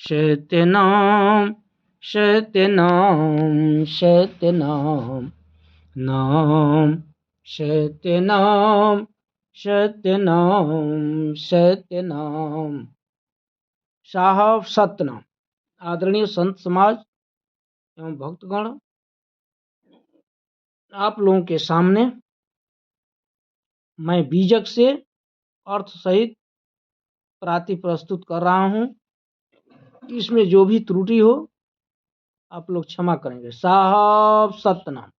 सत्यनाम सत्यनाम सत्यनाम नाम सत्यनाम सत्यनाम सत्यनाम। साहब सत्यनाम। आदरणीय संत समाज एवं भक्तगण, आप लोगों के सामने मैं बीजक से अर्थ सहित प्राति प्रस्तुत कर रहा हूं। इसमें जो भी त्रुटि हो आप लोग क्षमा करेंगे। साहब सत्यनाम।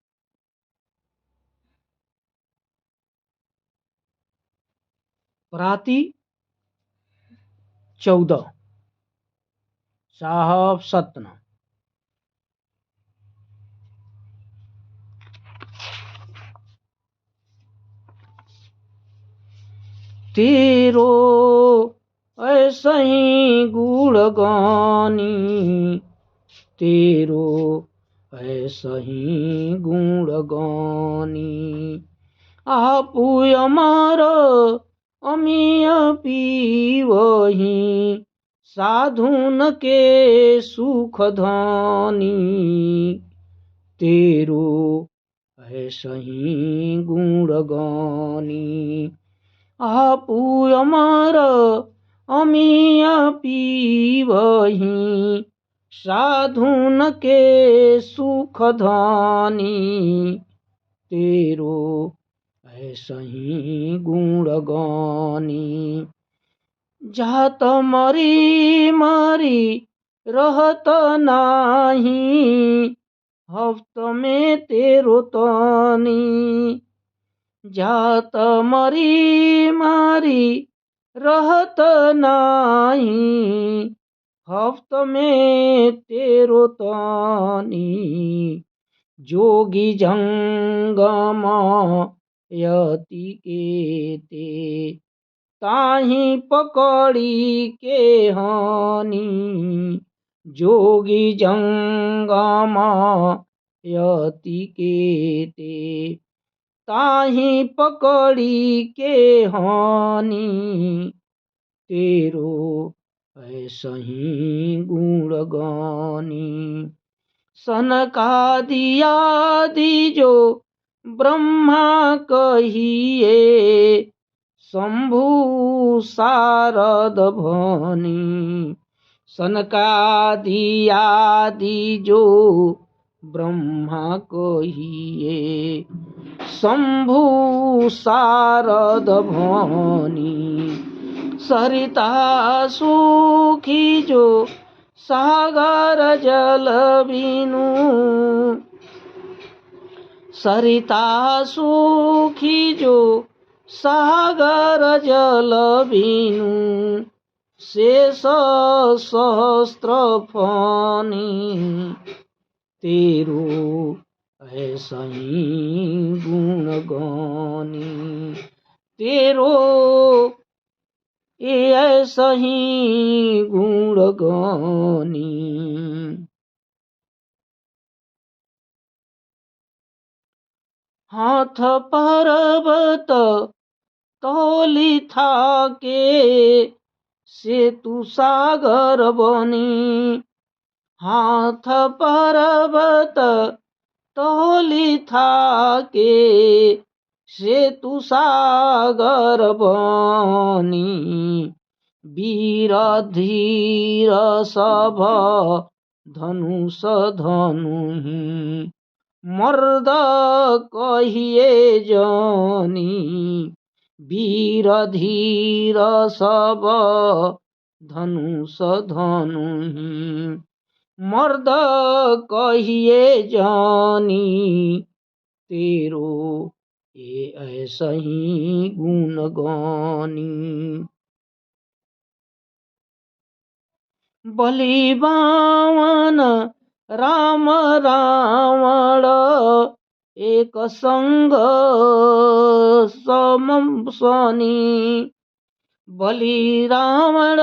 प्राति 14। साहब सत्यनाम। तेरो ऐसा ही गुणगानी, तेरो ऐसा ही गुणगानी। आपु अमर अमिय पीवही, साधुन के सुख धानी। तेरो ऐसा ही गुणगानी। आपु अमर अमिय पीवही, साधुन के सुख धानी। तेरो ऐसा ही गुणगानी। जात मरी मरी रहत नाही, हफ्त में तेरो तानी। जात मरी मरी रहत नाही, हफ्त में तेरो तानी। जोगी जंगम यति केते, ताही पकड़ी के हानि। जोगी जंगम यति केते, ताही पकड़ी के हानि। तेरो ऐसा ही गुणगानी। सनकादि जो ब्रह्मा कहिए, शंभु शारद भनी। सनकादि जो ब्रह्मा कहिए, शंभु शारद भनी। सरिता सुखी जो सागर जल बिनु, सरिता सुखी जो सागर जल बिनु। शेष सहस्त्र फनी। तेरो ऐसा ही गुणगानी। तेरो ऐसा ही गुणगानी। हाथ पर्वत तौली थाके, सेतु सागर बनी। हाथ पर्वत तौली थाके, सेतु सागर बनी। वीर धीर सब धनुष धनुहि, मर्द कहिए जानी। वीर धीर सब धनुष धनुहि, मर्द कहिए जानी। तेरो ये ऐसा ही गुणगानी। बलि बावन राम रावण, एक संग समसनी। बलि रावण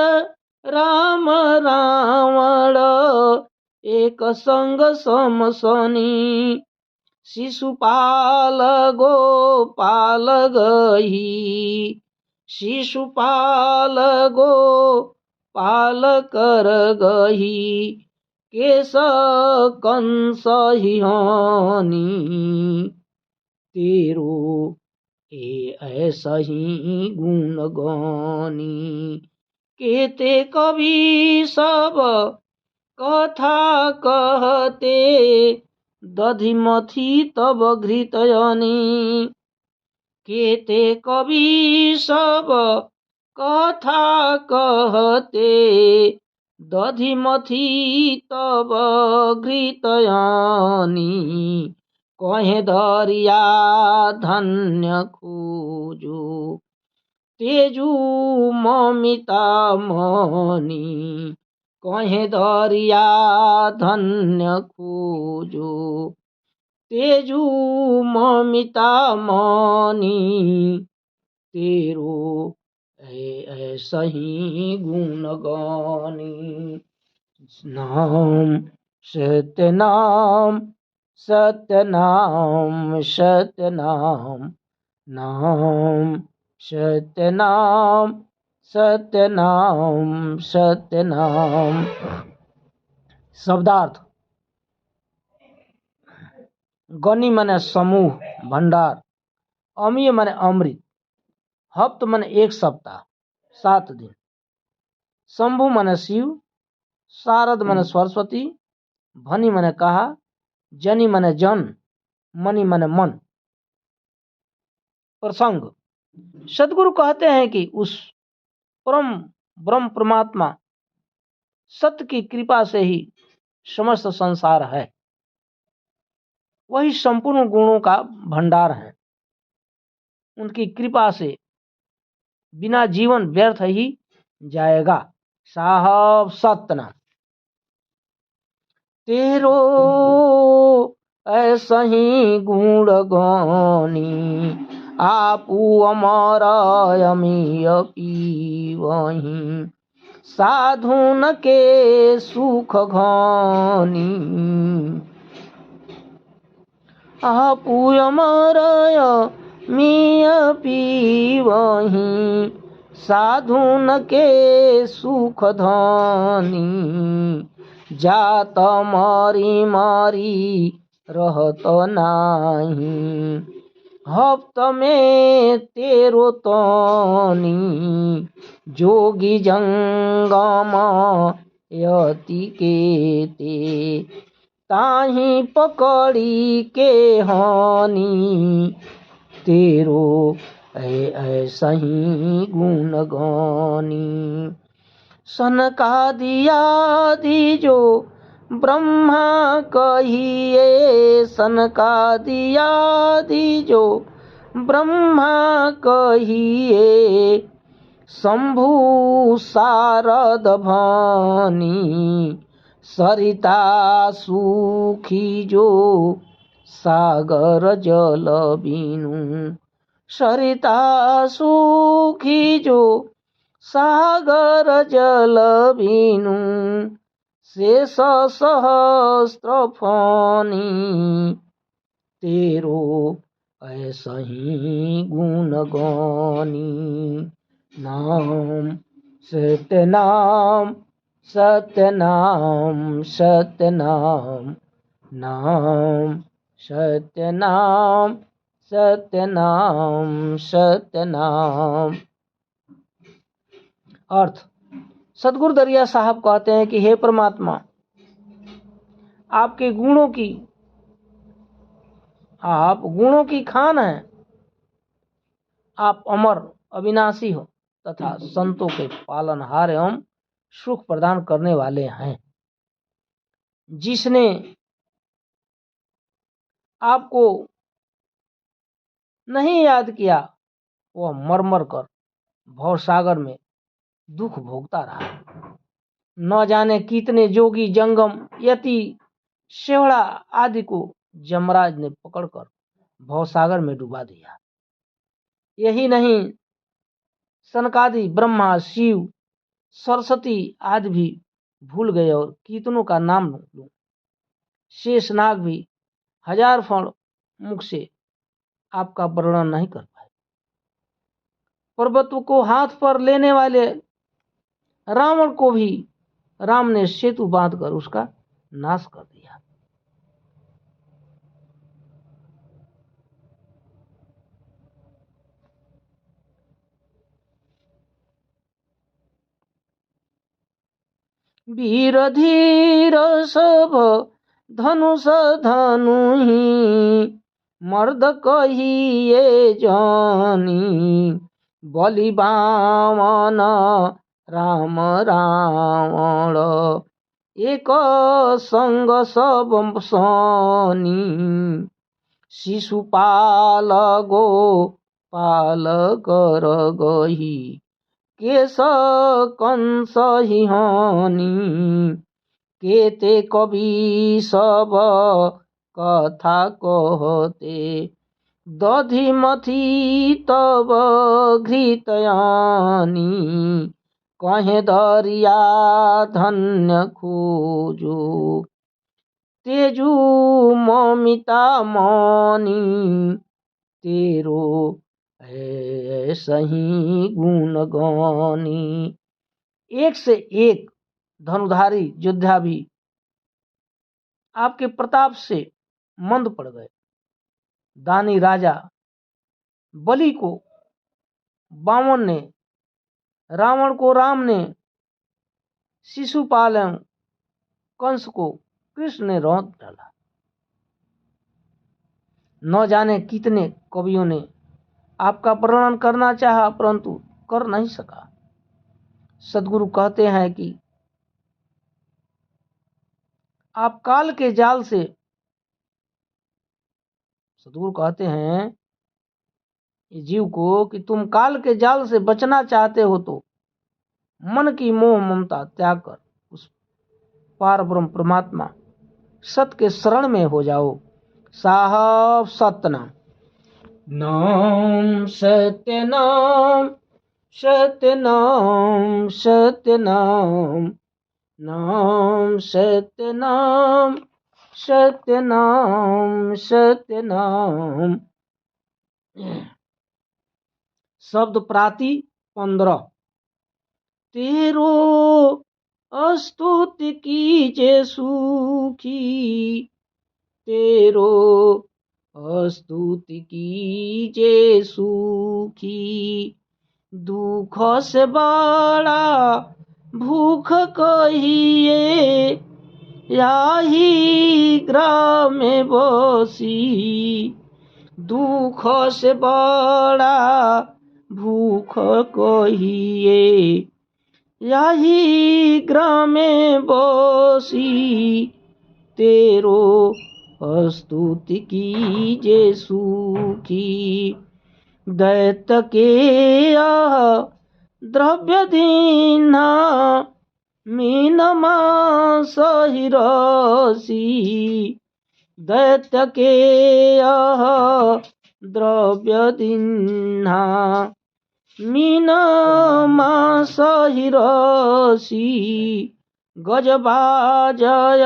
राम रावण, एक संग समसनी। शिशुपाल गोपाल गही, शिशुपाल गोपाल पाल कर गही, केस कंस ही हानि, तेरो ए ऐसा ही गुण गानी। कहते कवि सब कथा कहते, दधिमथी तब घृतयनी। कहते कवि सब कथा कहते, दधिमथी तब घृतयनी। कहे दरिया धन्य खोजो, तेजु ममिता मनी। कहे दरिया धन्य खोजो, तेजु ममिता मनी। तेरो ऐसा ही गुण गानी। नाम सत्यनाम सत्यनाम सत्यनाम, नाम सत्यनाम सत्यनाम सत्यनाम। शब्दार्थ: गनि माने समूह, भंडार। अमीय माने अमृत। हप्त माने एक सप्ताह, 7 दिन। शंभु माने शिव। शारद माने सरस्वती। भनी माने कहा। जनि माने जन। मणि माने मन। प्रसंग: सदगुरु कहते हैं कि उस परम ब्रह्म परमात्मा सत्य की कृपा से ही समस्त संसार है। वही संपूर्ण गुणों का भंडार है। उनकी कृपा से बिना जीवन व्यर्थ ही जाएगा। साहब सतना तेरो ऐसा ही गुण गानी, आपू अमर अमीय पीवहीं, साधुन के सुख घानी। आपू अमर अमीय पीवहीं, साधुन के सुख धानी। जात मारी मारी रहत नाही, हफ्त में तेरो तानी। जोगी जंगम यति के ते, ताही पकड़ी के हानि। तेरो ऐसा ही गुण गानी। सनकादि आदि जो ब्रह्मा कहिए, सनकादि आदि जो ब्रह्मा कहिए, शंभु शारद भानी। सरिता सुखी जो सागर जल बीनु, सरिता सुखी जो सागर जल बीनु। शेष सहस्त्र फानी, तेरो ऐसा ही गुण गानी। नाम सत्यनाम सत्यनाम सत्यनाम, नाम सत्यनाम सत्यनाम सत्यनाम। अर्थ: सदगुरु दरिया साहब कहते हैं कि हे परमात्मा, आपके आप गुणों की खान हैं। आप अमर अविनाशी हो तथा संतों के पालनहार एवं सुख प्रदान करने वाले हैं। जिसने आपको नहीं याद किया, वह मर मर कर भवसागर में दुख भोगता रहा। न जाने कितने जोगी जंगम यति शेवड़ा आदि को जमराज ने पकड़कर भवसागर में डुबा दिया। यही नहीं, सनकादि ब्रह्मा शिव सरस्वती आदि भी भूल गए और कितनों का नाम लूं। शेषनाग भी 1000 फण मुख से आपका वर्णन नहीं कर पाए। पर्वत को हाथ पर लेने वाले रावण को भी राम ने सेतु बांधकर उसका नाश कर दिया। वीर धीर सब धनुष धनुहि मर्द कहिए जानी बलि बामन राम रावण एक संग सब सनी शिशुपाल गोपाल कर गही केश कंस ही हानि केते कवि सब कथा कहते दधिमथी तब घृतयानी कहे दरिया धन्य खोजो तेजु ममिता मनी तेरो सही गुण गानी। एक से एक धनुधारी योद्धा भी आपके प्रताप से मंद पड़ गए। दानी राजा बलि को बामन ने, रावण को राम ने, शिशुपाल एवं कंस को कृष्ण ने रौंद डाला। न जाने कितने कवियों ने आपका वर्णन करना चाहा परंतु कर नहीं सका। सदगुरु कहते हैं कि आप काल के जाल से, सदगुरु कहते हैं जीव को कि तुम काल के जाल से बचना चाहते हो तो मन की मोह ममता त्याग कर उस पार ब्रह्म परमात्मा सत्य के शरण में हो जाओ। साहब सतनाम नाम सत्य नाम सत्य नाम सत्य नाम नाम सत्य नाम सत्य नाम सत्य नाम। शब्द प्राति 15। तेरो स्तुति कीजे सुखी तेरो स्तुति कीजे सुखी दुख से बड़ा भूख कहिए याही ग्राम में बसी दुख से बड़ा भूख कहिए याही ग्राम में बसी तेरो स्तुति कीजे सुखी दैत के द्रव्य दीना मीन सहिरसी दैत के द्रव्य दीना मीन सहिरसी गजबाजय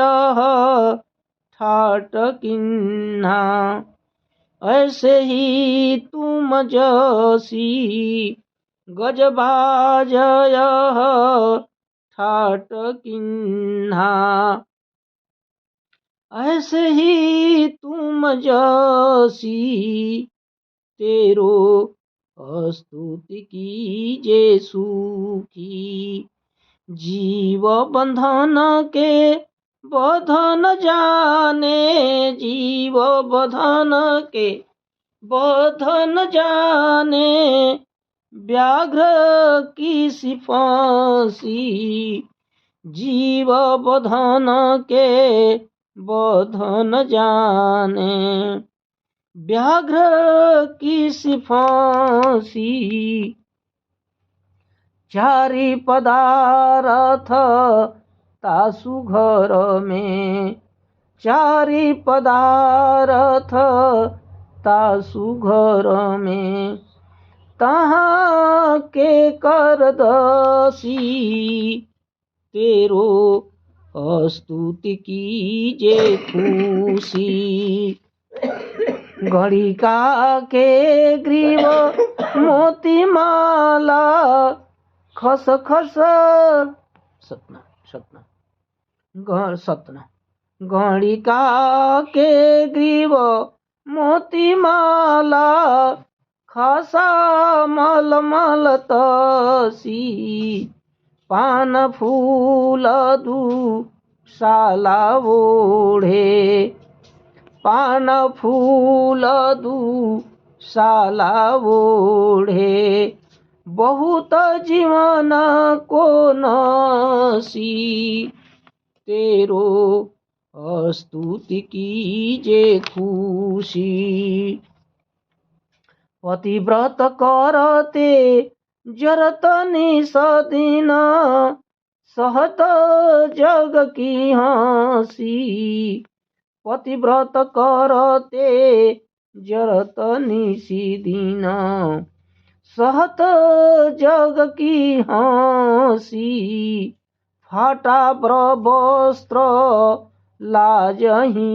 ठाट किन्हा ऐसे ही तुम जसी गजबाजय ठाट किन्हा ऐसे ही तुम जसी तेरो स्तुति कीजे सुखी जीव बंधन के बधन जाने जीव बधन के बधन जाने व्याघ्र की सिफांसी जीव बधन के बधन जाने व्याघ्र की सिफांसी चारि पदार्थ तासु घर में चारि पदार्थ तासु घर में तहाँ के कर दसी तेरो स्तुति कीजे खुशी गणिका के ग्रीव मोती माला खस खस सतना सतना सतना गणिका के ग्रीव मोती माला खासा मलमल तसी पान फूल दुशाला ओढ़े पान फूल दुशाला ओढ़े बहुत जीवन को नसी तेरो स्तुति कीजे खुशी पतिव्रत करते जरत निस दिन सहत जग की हंसी पतिव्रत करते जरत निसी दिन सहत जग की हंसी फाटा वस्त्र लाजही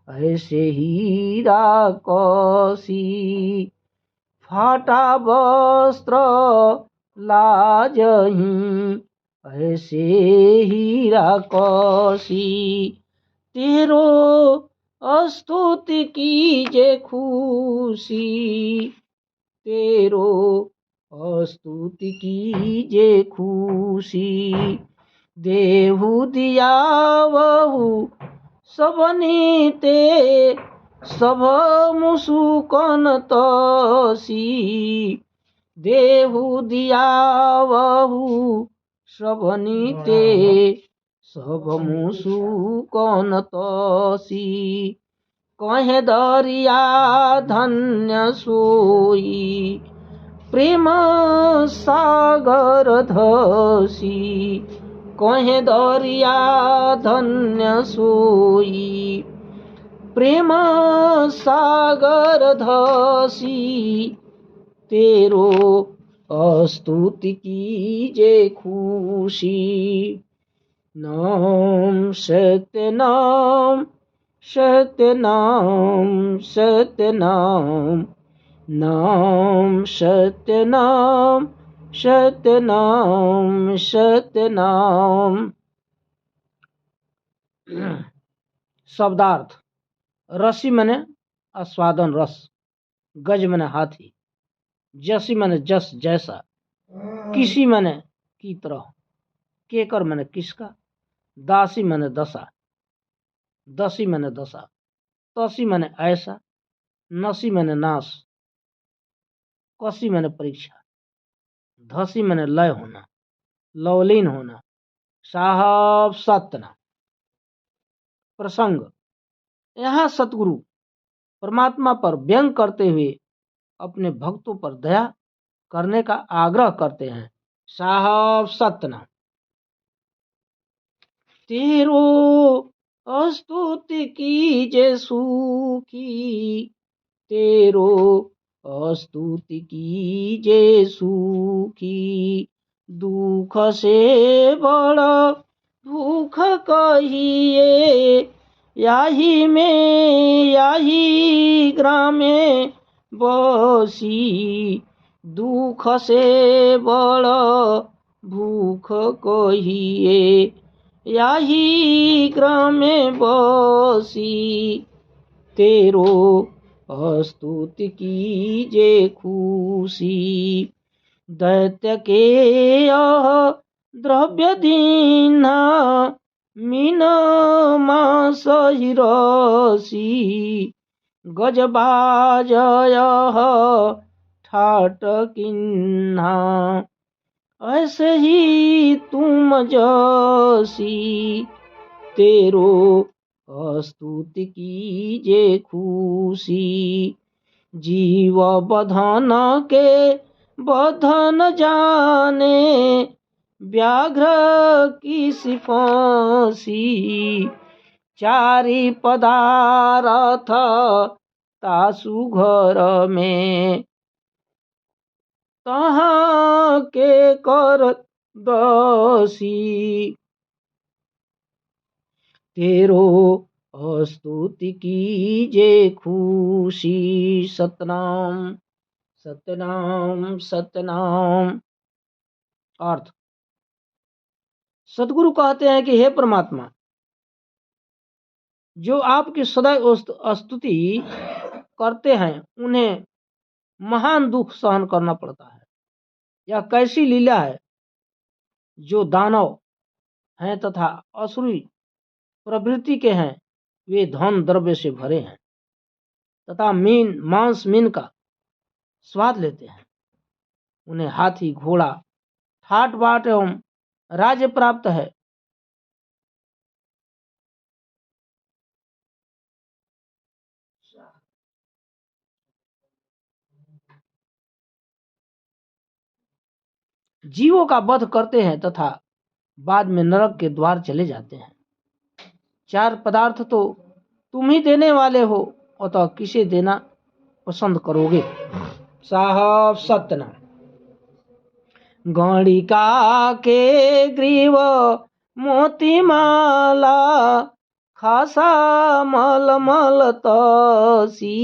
ऐसे हीरा कसी फाटा वस्त्र लाजही ऐसे हीरा कसी तेरो स्तुति कीजे खुशी तेरो स्तुति कीजे खुशी देहु दिया वहु सबनीते सब मुसुकन तसी देहु दिया वहु सबनीते सब मुसुकन तसी कहे दरिया धन्य सोई प्रेम सागर धसी कहे दरिया धन्य सोई प्रेम सागर धसी तेरो स्तुति कीजे खुशी नाम सत्य नाम सत्य नाम सत्य नाम नाम सत्य नाम सत्य नाम सत्य नाम। शब्दार्थ रसी मने आस्वादन रस, गज मने हाथी, जसी मने जस जैसा, किसी मने की तरह, केकर मने किसका, दासी मने दशा, दसी मने दशा, तसी मने ऐसा, नसी मने नाश, कसी मने परीक्षा, धसी मने लय होना, लवलीन होना, साहब सतना। प्रसंग यहाँ सतगुरु परमात्मा पर व्यंग करते हुए अपने भक्तों पर दया करने का आग्रह करते हैं। साहब सतना तेरो स्तुति कीजे सुखी तेरो स्तुति कीजे सुखी दुख से बड़ा दुख कहिए याही में याही ग्रामे बसी दुख से बड़ा भूख कहिए याही ग्रामे बसी तेरो स्तुति कीजे खुशी दैत्य के यह द्रव्य दीना मीन मास हिरसी गजबाजय ठाट किन्हा ऐसे ही तुम जसी तेरो स्तुति कीजे खुशी जीव बधन के बधन जाने व्याघ्र की सिफांसी चारि पदारथ तासु घर में तहाँ के कर दसी तेरो स्तुति कीजे खुशी सतनाम सतनाम सतनाम। अर्थ, सदगुरु कहते हैं कि हे परमात्मा, जो आपकी सदैव स्तुति करते हैं उन्हें महान दुख सहन करना पड़ता है। यह कैसी लीला है, जो दानव हैं तथा असुरी प्रवृत्ति के हैं, वे धन द्रव्य से भरे हैं तथा मांस मीन का स्वाद लेते हैं। उन्हें हाथी, घोड़ा, ठाट बाट एवं राज्य प्राप्त है। जीवों का वध करते हैं तथा बाद में नरक के द्वार चले जाते हैं। चार पदार्थ तो तुम ही देने वाले हो, अतः किसे देना पसंद करोगे? साहब सतना, गणिका के ग्रीव मोती माला, खासा मलमल तसी,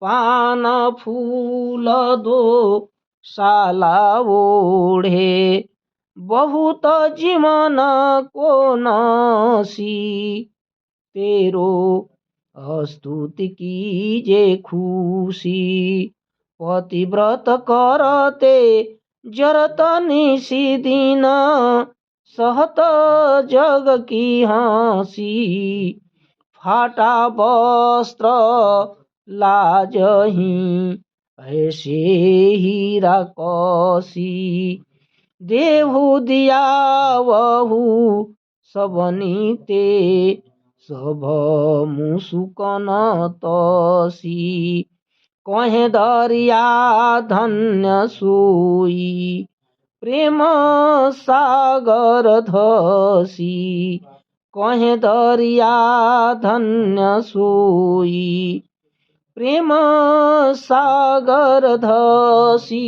पान फूल दो साला ओढ़े, बहुत जीवन को नसी, तेरो स्तुति कीजे खुशी, पतिव्रत करते जरत निसी दिन, सहत जग की हंसी, फाटा वस्त्र लाजही, ऐसे हीरा कसी, देहु दिया वहु सबनीते, सब मुसुकन तसी, कहे दरिया धन्य सोई, प्रेम सागर धसी, कहे दरिया धन्य सोई, प्रेम सागर धसी,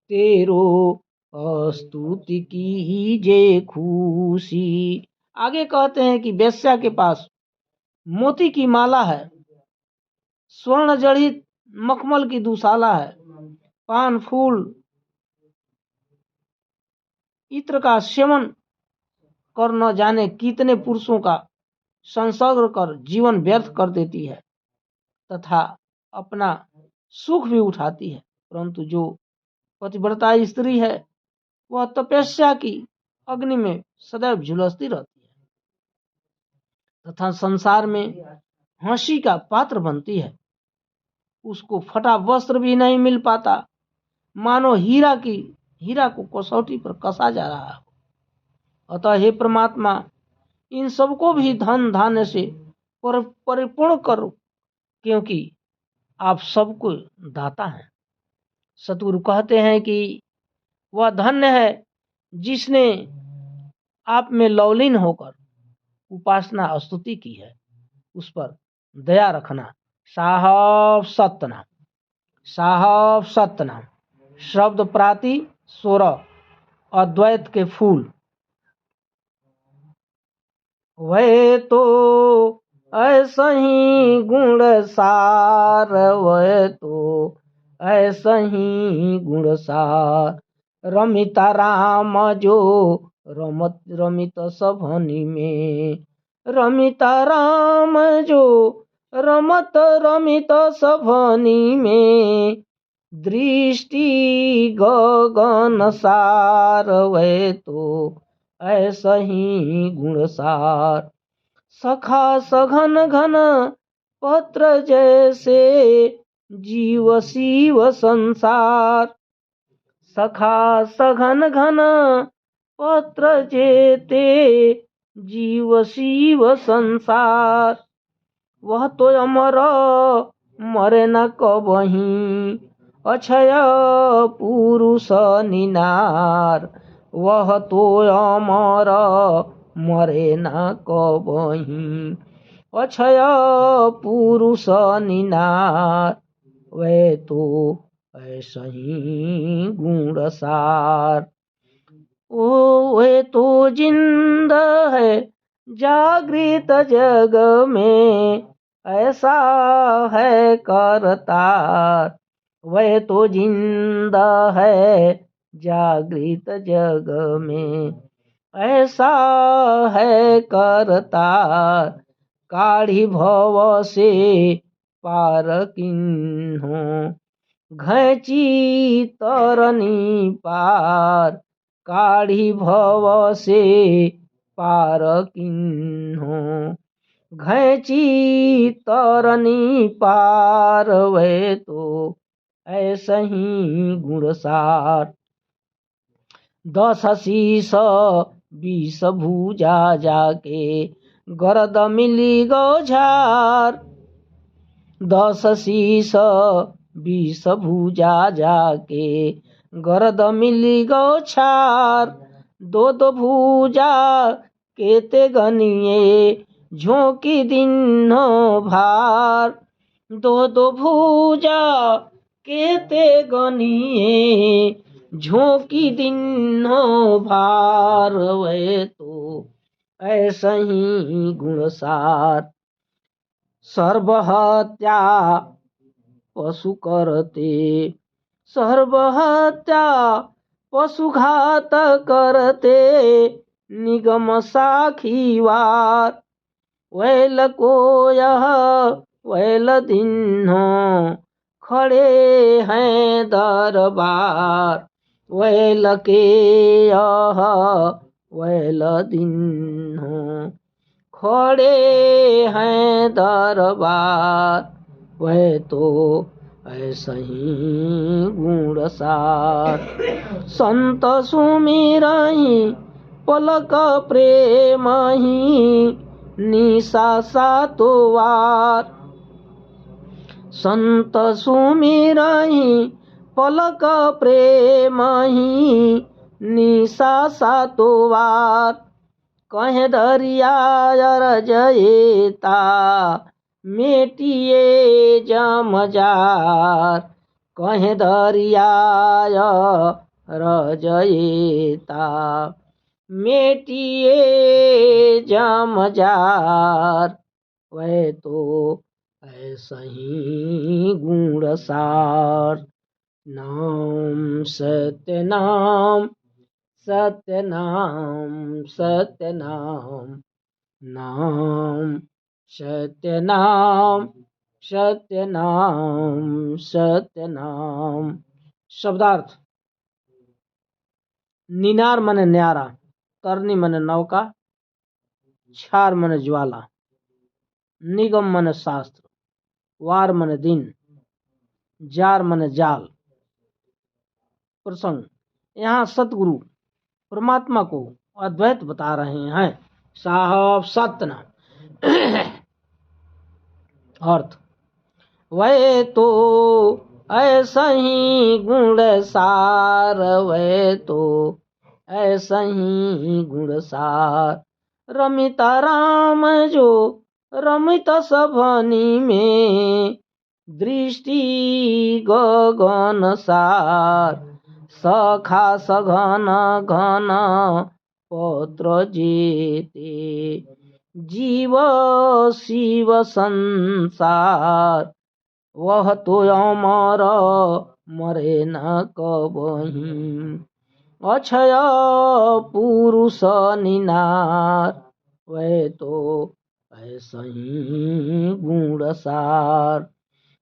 तेरो स्तुति कीजे खुशी। आगे कहते हैं कि वेश्या के पास मोती की माला है, स्वर्ण जड़ित मखमल की दुशाला है, पान फूल इत्र का सेवन कर न जाने कितने पुरुषों का संसर्ग कर जीवन व्यर्थ कर देती है तथा अपना सुख भी उठाती है, परंतु जो पतिव्रता स्त्री है वह तपस्या की अग्नि में सदैव झुलसती रहती है तथा संसार में हंसी का पात्र बनती है। उसको फटा वस्त्र भी नहीं मिल पाता, मानो हीरा को कसौटी पर कसा जा रहा हो। अतः हे परमात्मा, इन सबको भी धन धान्य से परिपूर्ण करो, क्योंकि आप सबको दाता हैं। सतगुरु कहते हैं कि वह धन्य है जिसने आप में लौलीन होकर उपासना स्तुति की है, उस पर दया रखना। साहब सतनाम, साहब सतनाम। शब्द प्राति 16, अद्वैत के फूल। वह तो ऐसा ही गुण सार, वह तो ऐसा ही गुण सार, रमिता राम जो रमित सभनी में, रमिता राम जो रमित सभनी में, दृष्टि गगन सार, वह तो ऐसा ही गुण सार, सखा सघन घन पत्र जैसे, जीव शिव संसार, सखा सघन घन पत्र जेते, जीव शिव संसार, वह तो अमर मरे न कबहीं, अक्षय पुरुष निनार, वह तो अमर मरे न कबहीं, अक्षय पुरुष निनार, वह तो ऐसा ही गुण सार। ओ वे तो जिंद है जागृत जग में, ऐसा है करतार, वह तो जिंदा है जागृत जग में। ऐसा है करतार, काढ़ी भव से पार किन्हों। घैची तरनी पार, काढ़ी भव से पार किन्हों। घैची तरनी पार वह तो ऐसा ही गुणसार। 10 शीस 20 भुजा जाके, गरद मिली गौझार। 10 शीस 20 भुजा जाके, गरद मिली गौछार। 2 भुजा केते गनिए, झोंकी दिन्हो भार। 2 भुजा केते गनिए, झोंकी दिन्हो भार वह तो ऐसा ही गुणसार। सर्वहत्या पशु करते, सर्वहत्या पशुघात करते, निगम साखीवार। वैल को यह वैल दिन्हो, खड़े हैं दरबार। वैल के यह वैल दिन्हो, खड़े हैं दरबार। वह तो ऐसा ही गुणसार। संत सुमिरहि पलक प्रेमहि, निशा सातो वार। संत सुमिरहि पलक प्रेमहि, निशा सातो वार। कहे दरिया रजयेता, मेटिए जमजार। कहे दरिया रजयेता, मेटिए जमजार। वह तो ऐसा ही गुणसार। नाम सत्य नाम, सत्य नाम, सत्य नाम। नाम सत्य नाम, सत्य नाम, सत्य नाम। शब्दार्थ: निनार मने न्यारा, तरनी मने नौका, छार मने ज्वाला, निगम मने शास्त्र, वार मने दिन, जार मने जाल। प्रसंग: यहाँ सतगुरु परमात्मा को अद्वैत बता रहे हैं। साहब सतना। अर्थ: वह तो ऐसा ही गुण सार, वह तो ऐसा ही गुण सार। रमिता राम जो रमित सभनी में, दृष्टि गगन सार। सखा सघन घन पत्र जेते, जीव शिव संसार। वह तो अमर मरे न कबहीं, अक्षय पुरुष निनार। वह तो ऐसा ही गुणसार।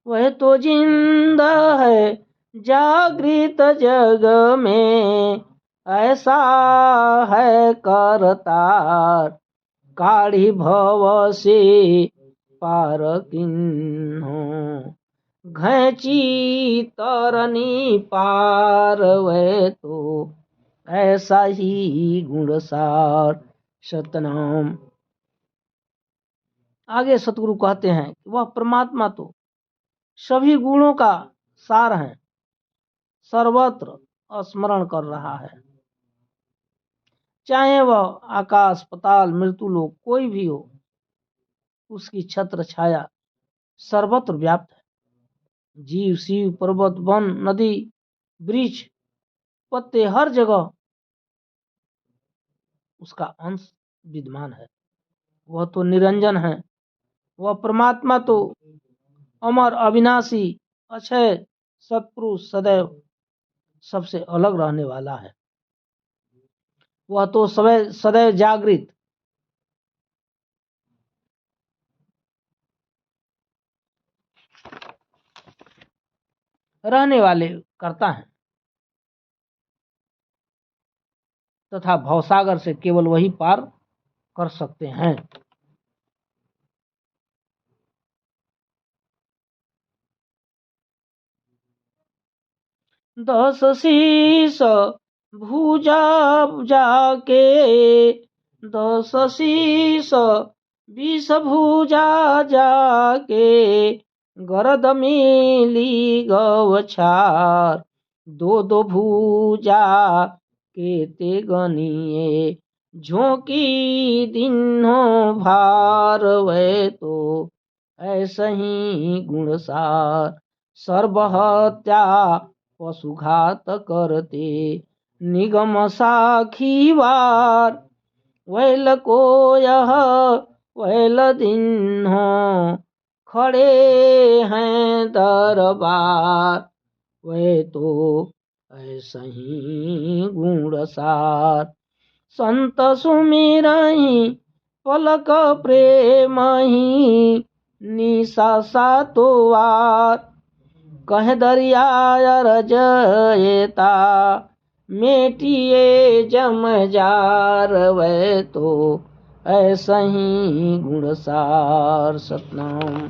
वह तो जिंदा है जागृत जग में, ऐसा है करतार। काढ़ी भव से पार किन्हों, घैची तरनी पार। वह तो ऐसा ही गुणसार। सतनाम। आगे सतगुरु कहते हैं कि वह परमात्मा तो सभी गुणों का सार है, सर्वत्र स्मरण कर रहा है। चाहे वह आकाश पाताल मृत्युलोक कोई भी हो, उसकी छत्र छाया सर्वत्र व्याप्त है। जीव शिव पर्वत वन नदी वृक्ष पत्ते हर जगह उसका अंश विद्यमान है। वह तो निरंजन है। वह परमात्मा तो अमर अविनाशी अक्षय सत्पुरुष सदैव सबसे अलग रहने वाला है। वह तो सदैव जागृत रहने वाले करता है तथा भवसागर से केवल वही पार कर सकते हैं। दस शीस भुजा जाके, दस शीस 20 भुजा जाके, गरद मिली गवछार, दो भुजा के ते गनिए, झोंकी दिन्हो भार, वै तो ऐसा ही गुणसार, सर्वहत्या पशुघात करते, निगम साखीवार, वैल को यह वैल दिन्हो, खड़े हैं दरबार, वे तो ऐसा ही गुणसार, संत सुमिरहि पलक प्रेम ही, निशा सातोवार, कह दरिया रजयता, मेटिए जम जार, वै तो ऐसा ही गुणसार। सतनाम।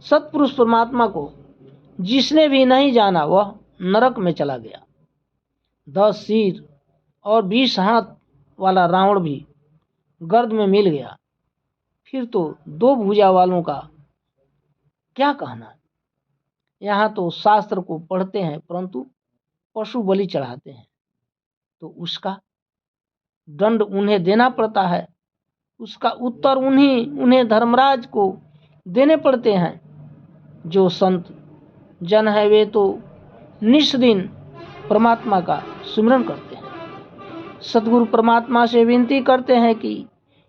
सतपुरुष परमात्मा को जिसने भी नहीं जाना वह नरक में चला गया। 10 सिर और 20 हाथ वाला रावण भी गर्द में मिल गया, फिर तो 2 भुजा वालों का क्या कहना। यहाँ तो शास्त्र को पढ़ते हैं परंतु पशु बलि चढ़ाते हैं, तो उसका दंड उन्हें देना पड़ता है, उसका उत्तर उन्हें धर्मराज को देने पड़ते हैं। जो संत जन है वे तो निष्दिन परमात्मा का सुमिरन करते हैं, सद्गुरु परमात्मा से विनती करते हैं कि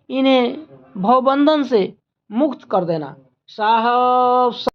इन्हें भवबंधन से मुक्त कर देना। साहब